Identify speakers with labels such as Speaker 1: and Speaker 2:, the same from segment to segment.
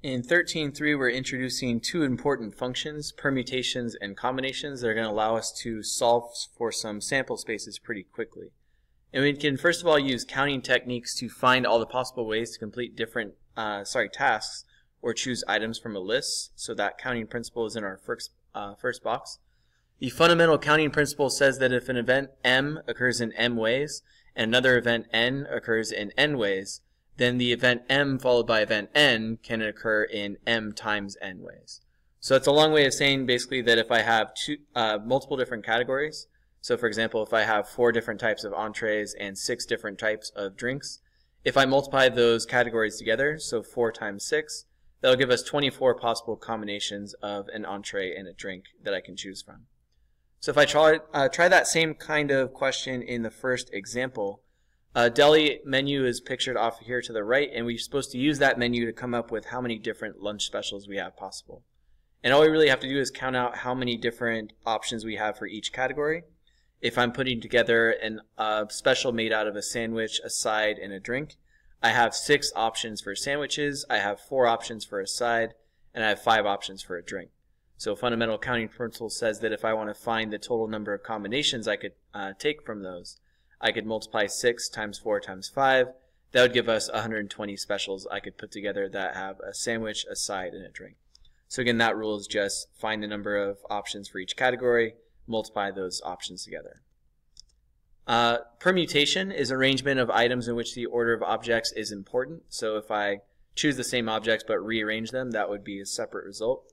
Speaker 1: In 13.3, we're introducing two important functions, permutations and combinations, that are going to allow us to solve for some sample spaces pretty quickly. And we can first of all use counting techniques to find all the possible ways to complete different tasks or choose items from a list. So that counting principle is in our first box. The fundamental counting principle says that if an event M occurs in M ways and another event N occurs in N ways, then the event M followed by event N can occur in M times N ways. So it's a long way of saying basically that if I have multiple different categories, so for example, if I have 4 different types of entrees and 6 different types of drinks, if I multiply those categories together, so 4 times 6, that'll give us 24 possible combinations of an entree and a drink that I can choose from. So if I try that same kind of question in the first example, a deli menu is pictured off here to the right, and we're supposed to use that menu to come up with how many different lunch specials we have possible. And all we really have to do is count out how many different options we have for each category. If I'm putting together a special made out of a sandwich, a side, and a drink, I have 6 options for sandwiches, I have 4 options for a side, and I have 5 options for a drink. So fundamental counting principle says that if I want to find the total number of combinations I could take from those, I could multiply 6 times 4 times 5. That would give us 120 specials I could put together that have a sandwich, a side, and a drink. So again, that rule is just find the number of options for each category, multiply those options together. Permutation is arrangement of items in which the order of objects is important. So if I choose the same objects but rearrange them, that would be a separate result.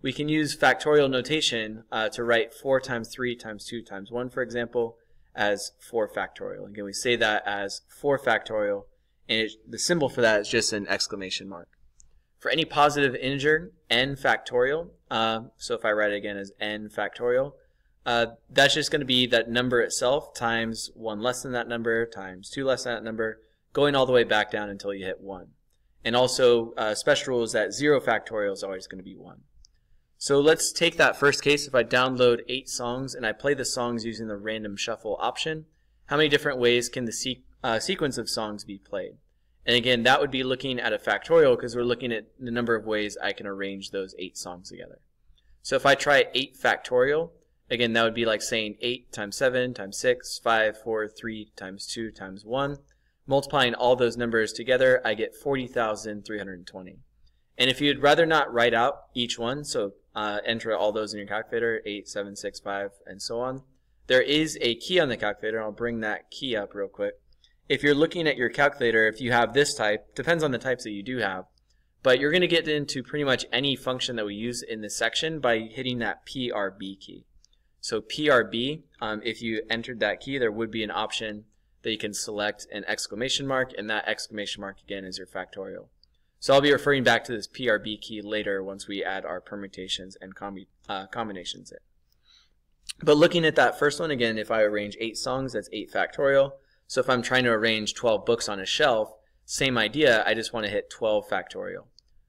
Speaker 1: We can use factorial notation to write 4 times 3 times 2 times 1, for example, as 4 factorial. Again, we say that as 4 factorial, and the symbol for that is just an exclamation mark. For any positive integer, n factorial, so if I write it again as n factorial, that's just going to be that number itself times 1 less than that number times 2 less than that number, going all the way back down until you hit 1. And also, special rule is that 0 factorial is always going to be 1. So let's take that first case. If I download 8 songs and I play the songs using the random shuffle option, how many different ways can the sequence of songs be played? And again, that would be looking at a factorial because we're looking at the number of ways I can arrange those 8 songs together. So if I try 8 factorial, again, that would be like saying 8 times 7 times 6, 5, 4, 3 times 2 times 1. Multiplying all those numbers together, I get 40,320. And if you'd rather not write out each one, so enter all those in your calculator, 8, 7, 6, 5, and so on. There is a key on the calculator. I'll bring that key up real quick. If you're looking at your calculator, if you have this type, depends on the types that you do have, but you're going to get into pretty much any function that we use in this section by hitting that PRB key. So PRB, if you entered that key, there would be an option that you can select an exclamation mark, and that exclamation mark again is your factorial. So I'll be referring back to this PRB key later once we add our permutations and combinations in. But looking at that first one, again, if I arrange 8 songs, that's 8 factorial. So if I'm trying to arrange 12 books on a shelf, same idea, I just want to hit 12 factorial.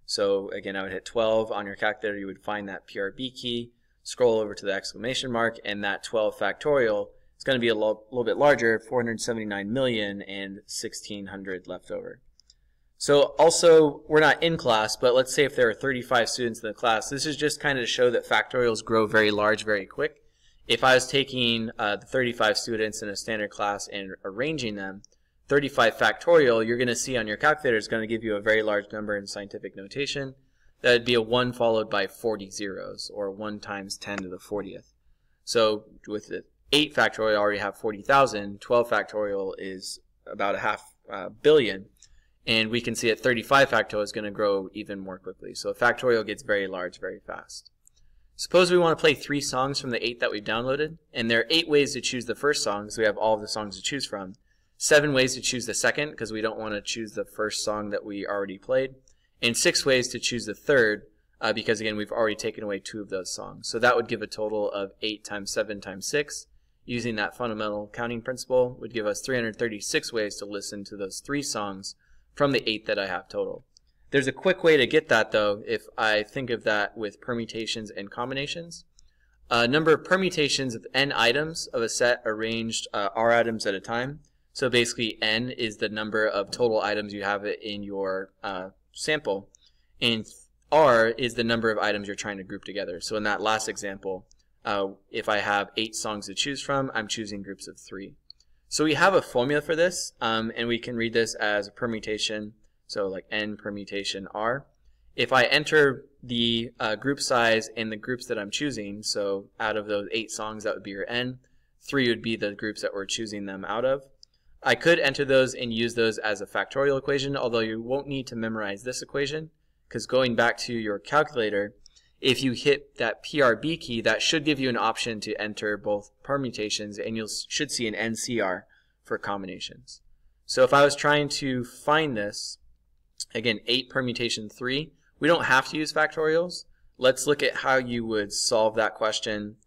Speaker 1: So again, I would hit 12 on your calculator, you would find that PRB key, scroll over to the exclamation mark, and that 12 factorial is going to be a little bit larger, 479 million and 1,600 left over. So also, we're not in class, but let's say if there are 35 students in the class, this is just kind of to show that factorials grow very large very quick. If I was taking the 35 students in a standard class and arranging them, 35 factorial, you're going to see on your calculator is going to give you a very large number in scientific notation. That would be a 1 followed by 40 zeros, or 1 times 10 to the 40th. So with the 8 factorial, I already have 40,000. 12 factorial is about a half billion. And we can see that 35 factorial is going to grow even more quickly. So a factorial gets very large very fast. Suppose we want to play 3 songs from the 8 that we've downloaded, and there are 8 ways to choose the first song, so we have all of the songs to choose from. 7 ways to choose the second, because we don't want to choose the first song that we already played. And 6 ways to choose the third, because again, we've already taken away 2 of those songs. So that would give a total of 8 times 7 times 6. Using that fundamental counting principle would give us 336 ways to listen to those 3 songs from the 8 that I have total. There's a quick way to get that though if I think of that with permutations and combinations. Number of permutations of n items of a set arranged r items at a time. So basically n is the number of total items you have in your sample. And R is the number of items you're trying to group together. So in that last example, if I have 8 songs to choose from, I'm choosing groups of 3. So we have a formula for this, and we can read this as a permutation, so like n permutation R. If I enter the group size in the groups that I'm choosing, so out of those 8 songs, that would be your n. 3 would be the groups that we're choosing them out of. I could enter those and use those as a factorial equation, although you won't need to memorize this equation, because going back to your calculator, if you hit that PRB key, that should give you an option to enter both permutations, and you should see an NCR for combinations. So if I was trying to find this, again, 8 permutation 3, we don't have to use factorials. Let's look at how you would solve that question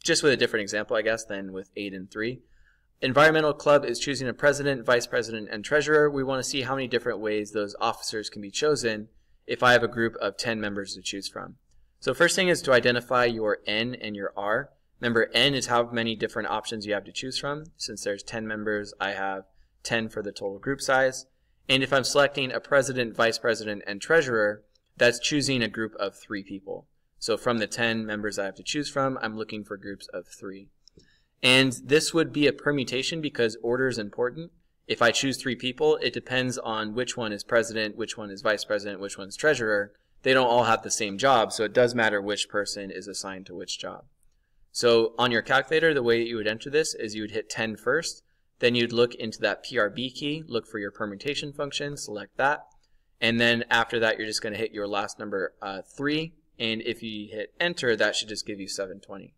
Speaker 1: just with a different example, I guess, than with 8 and 3. Environmental club is choosing a president, vice president, and treasurer. We want to see how many different ways those officers can be chosen if I have a group of 10 members to choose from. So first thing is to identify your N and your R. Remember, N is how many different options you have to choose from. Since there's 10 members, I have 10 for the total group size. And if I'm selecting a president, vice president, and treasurer, that's choosing a group of 3 people. So from the 10 members I have to choose from, I'm looking for groups of 3. And this would be a permutation because order is important. If I choose 3 people, it depends on which one is president, which one is vice president, which one's treasurer. They don't all have the same job, so it does matter which person is assigned to which job. So on your calculator, the way you would enter this is you would hit 10 first, then you'd look into that PRB key, look for your permutation function, select that, and then after that you're just going to hit your last number 3, and if you hit enter, that should just give you 720.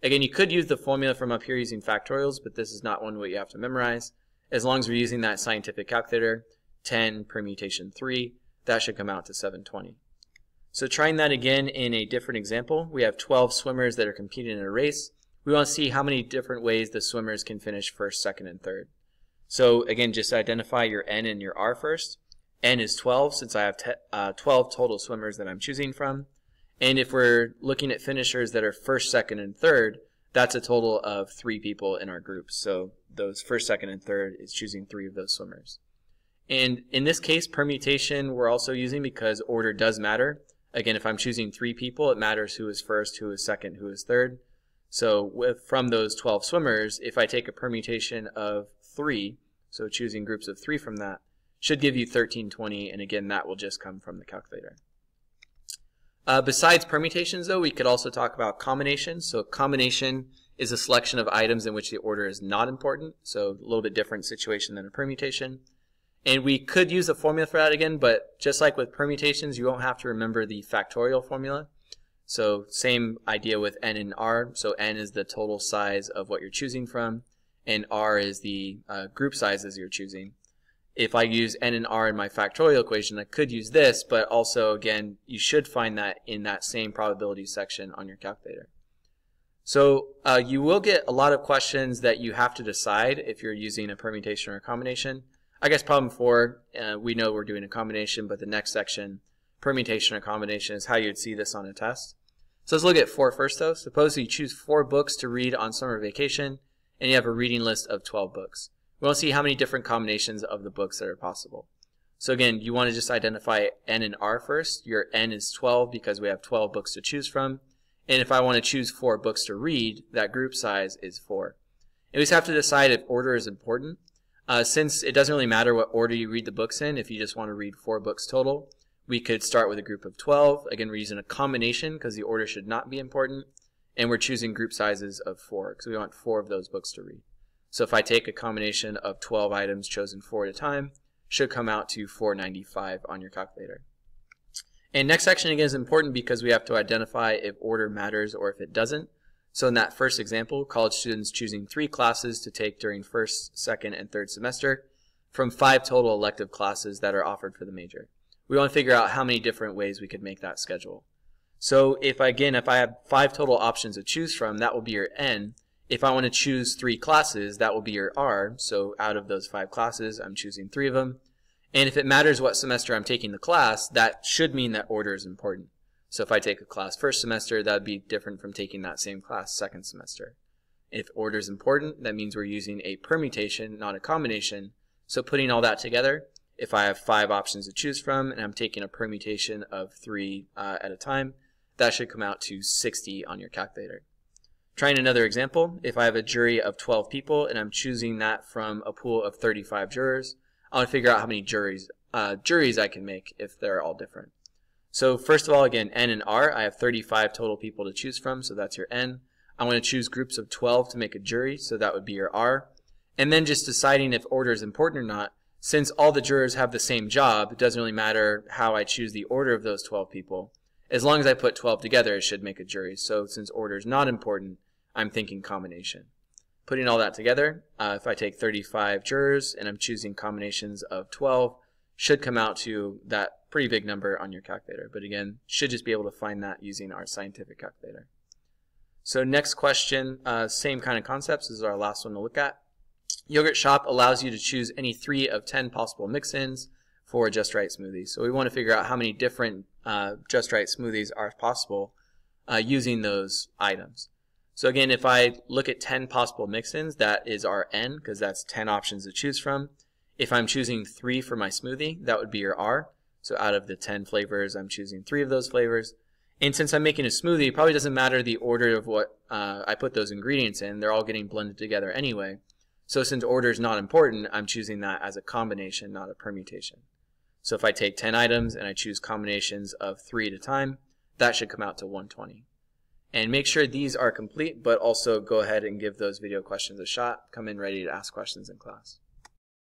Speaker 1: Again, you could use the formula from up here using factorials, but this is not one way you have to memorize. As long as we're using that scientific calculator, 10 permutation 3, that should come out to 720. So trying that again in a different example, we have 12 swimmers that are competing in a race. We want to see how many different ways the swimmers can finish first, second, and third. So again, just identify your N and your R first. N is 12 since I have 12 total swimmers that I'm choosing from. And if we're looking at finishers that are first, second, and third, that's a total of 3 people in our group. So those first, second, and third is choosing 3 of those swimmers. And in this case, permutation we're also using because order does matter. Again, if I'm choosing 3 people, it matters who is first, who is second, who is third. So from those 12 swimmers, if I take a permutation of 3, so choosing groups of 3 from that, should give you 1320, and again, that will just come from the calculator. Besides permutations, though, we could also talk about combinations. So a combination is a selection of items in which the order is not important, so a little bit different situation than a permutation. And we could use a formula for that again, but just like with permutations, you won't have to remember the factorial formula. So same idea with N and R. So N is the total size of what you're choosing from, and R is the group sizes you're choosing. If I use N and R in my factorial equation, I could use this, but also, again, you should find that in that same probability section on your calculator. So you will get a lot of questions that you have to decide if you're using a permutation or a combination. I guess problem 4, we know we're doing a combination, but the next section, permutation or combination, is how you'd see this on a test. So let's look at 4 first, though. Suppose you choose 4 books to read on summer vacation, and you have a reading list of 12 books. We want to see how many different combinations of the books that are possible. So again, you want to just identify N and R first. Your N is 12 because we have 12 books to choose from. And if I want to choose 4 books to read, that group size is 4. And we just have to decide if order is important. Since it doesn't really matter what order you read the books in, if you just want to read 4 books total, we could start with a group of 12. Again, we're using a combination because the order should not be important. And we're choosing group sizes of 4 because we want 4 of those books to read. So if I take a combination of 12 items chosen 4 at a time, should come out to 495 on your calculator. And next section again is important because we have to identify if order matters or if it doesn't. So in that first example, college students choosing 3 classes to take during first, second, and third semester from 5 total elective classes that are offered for the major. We want to figure out how many different ways we could make that schedule. So if I have 5 total options to choose from, that will be your N. If I want to choose 3 classes, that will be your R. So out of those 5 classes, I'm choosing 3 of them. And if it matters what semester I'm taking the class, that should mean that order is important. So if I take a class first semester, that would be different from taking that same class second semester. If order is important, that means we're using a permutation, not a combination. So putting all that together, If I have 5 options to choose from and I'm taking a permutation of 3 at a time, that should come out to 60 on your calculator. Trying another example, if I have a jury of 12 people and I'm choosing that from a pool of 35 jurors, I want to figure out how many juries I can make if they're all different. So first of all, again, N and R, I have 35 total people to choose from, so that's your N. I'm going to choose groups of 12 to make a jury, so that would be your R. And then just deciding if order is important or not. Since all the jurors have the same job, it doesn't really matter how I choose the order of those 12 people. As long as I put 12 together, it should make a jury. So since order is not important, I'm thinking combination. Putting all that together, if I take 35 jurors and I'm choosing combinations of 12, should come out to that pretty big number on your calculator. But again, should just be able to find that using our scientific calculator. So next question, same kind of concepts. This is our last one to look at. Yogurt Shop allows you to choose any 3 of 10 possible mix-ins for a Just Right smoothie. So we want to figure out how many different Just Right smoothies are possible using those items. So again, if I look at 10 possible mix-ins, that is our N, because that's 10 options to choose from. If I'm choosing 3 for my smoothie, that would be your R. So out of the 10 flavors, I'm choosing 3 of those flavors. And since I'm making a smoothie, it probably doesn't matter the order of what I put those ingredients in. They're all getting blended together anyway. So since order is not important, I'm choosing that as a combination, not a permutation. So if I take 10 items and I choose combinations of 3 at a time, that should come out to 120. And make sure these are complete, but also go ahead and give those video questions a shot. Come in ready to ask questions in class.